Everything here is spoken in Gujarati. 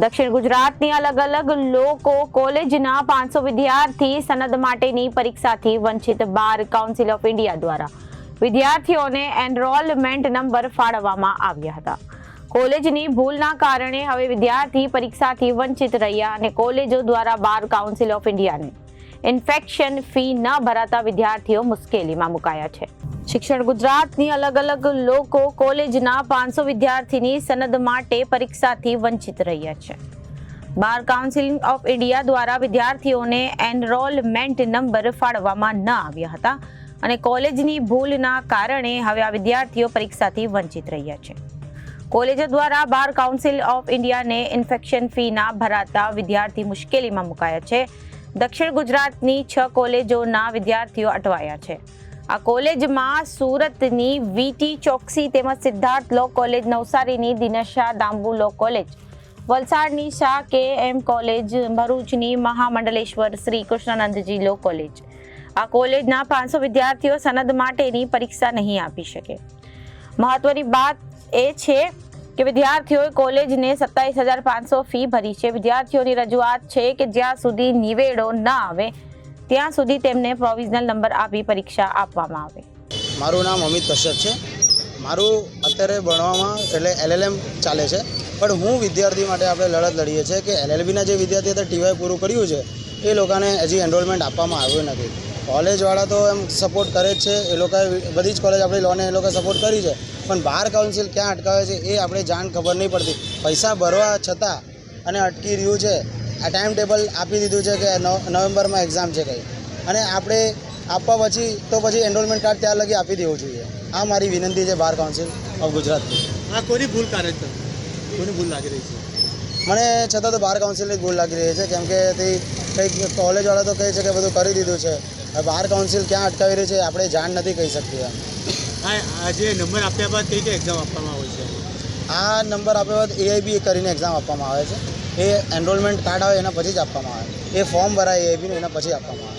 દક્ષિણ ગુજરાતની અલગ અલગ લોકો કોલેજના 500 વિદ્યાર્થી સનદ માટેની પરીક્ષાથી વંચિત. બાર કાઉન્સિલ ઓફ ઇન્ડિયા દ્વારા વિદ્યાર્થીઓને એનરોલમેન્ટ નંબર ફાળવવામાં આવ્યા હતા. કોલેજની ભૂલના કારણે હવે વિદ્યાર્થી પરીક્ષાથી વંચિત રહ્યા અને કોલેજો દ્વારા બાર કાઉન્સિલ ઓફ ઇન્ડિયાને ઇન્ફેક્શન ફી ન ભરાતા વિદ્યાર્થીઓ મુશ્કેલીમાં મુકાયા છે. શિક્ષણ ગુજરાતની અલગ અલગ લોકો કોલેજના 500 વિદ્યાર્થીની સનદ માટે પરીક્ષાથી વંચિત રહ્યા છે. બાર કાઉન્સિલ ઓફ ઇન્ડિયા દ્વારા વિદ્યાર્થીઓને એનરોલમેન્ટ નંબર ફાળવવામાં ન આવ્યા હતા અને કોલેજની ભૂલના કારણે હવે આ વિદ્યાર્થીઓ પરીક્ષાથી વંચિત રહ્યા છે. કોલેજો દ્વારા બાર કાઉન્સિલ ઓફ ઇન્ડિયાને ઇન્ફેક્શન ફી ના ભરાતા વિદ્યાર્થી મુશ્કેલીમાં મુકાયા છે. દક્ષિણ ગુજરાતની 6 કોલેજોના વિદ્યાર્થીઓ અટવાયા છે. આ કોલેજમાં સુરતની વીટી ચોકસી તેમજ સિદ્ધાર્થ લો કોલેજ, નવસારીની દિનશા દાંબુ લો કોલેજ, વલસાડની શાહ કે એમ કોલેજ, ભરૂચની મહામંડલેશ્વર શ્રી કૃષ્ણાનંદજી લો કોલેજ. આ કોલેજના 500 વિદ્યાર્થીઓ સનદ માટેની પરીક્ષા નહીં આપી શકે. મહત્વની વાત એ છે કે વિદ્યાર્થીઓએ કોલેજને 27,500 ફી ભરી છે. વિદ્યાર્થીઓની રજૂઆત છે કે જ્યાં સુધી નિવેડો ન આવે ત્યાં સુધી તેમને પ્રોવિઝનલ નંબર આપી પરીક્ષા આપવામાં આવે. મારું નામ અમિત કશ્યપ છે. મારું અત્યારે ભણવામાં એટલે LLM ચાલે છે, પણ હું વિદ્યાર્થી માટે આપણે લડત લડીએ છીએ કે LLBના જે વિદ્યાર્થી અત્યારે TY પૂરું કર્યું છે એ લોકોને હજી એનરોલમેન્ટ આપવામાં આવ્યું નથી. કોલેજવાળા તો એમ સપોર્ટ કરે જ છે, એ લોકોએ બધી જ કોલેજ આપણી લોને એ લોકોએ સપોર્ટ કરી છે, પણ બાર કાઉન્સિલ ક્યાં અટકાવે છે એ આપણે જાણ ખબર નહીં પડતી. પૈસા ભરવા છતાં અને અટકી રહ્યું છે. આ ટાઈમ ટેબલ આપી દીધું છે કે નવેમ્બરમાં એક્ઝામ છે કંઈ, અને આપણે આપવા પછી એનરોલમેન્ટ કાર્ડ ત્યાં લગી આપી દેવું જોઈએ. આ મારી વિનંતી છે બાર કાઉન્સિલ ઓફ ગુજરાતની. આ કોની ભૂલ કારણ છે? કોની ભૂલ લાગી રહી છે? મને છતાં તો બાર કાઉન્સિલની જ ભૂલ લાગી રહી છે, કેમ કે તે કંઈક કોલેજવાળા તો કહે છે કે બધું કરી દીધું છે. હવે બાર કાઉન્સિલ ક્યાં અટકાવી રહી છે આપણે જાણ નથી કહી શકતી. આ જે નંબર આપ્યા બાદ કઈ એક્ઝામ આપવામાં આવે છે? આ નંબર આપ્યા બાદ AIB કરીને એક્ઝામ આપવામાં આવે છે. એ એનરોલમેન્ટ કાર્ડ આવે એના પછી જ આપવામાં આવે. એ ફોર્મ ભરાય AIBનું એના પછી આપવામાં આવે.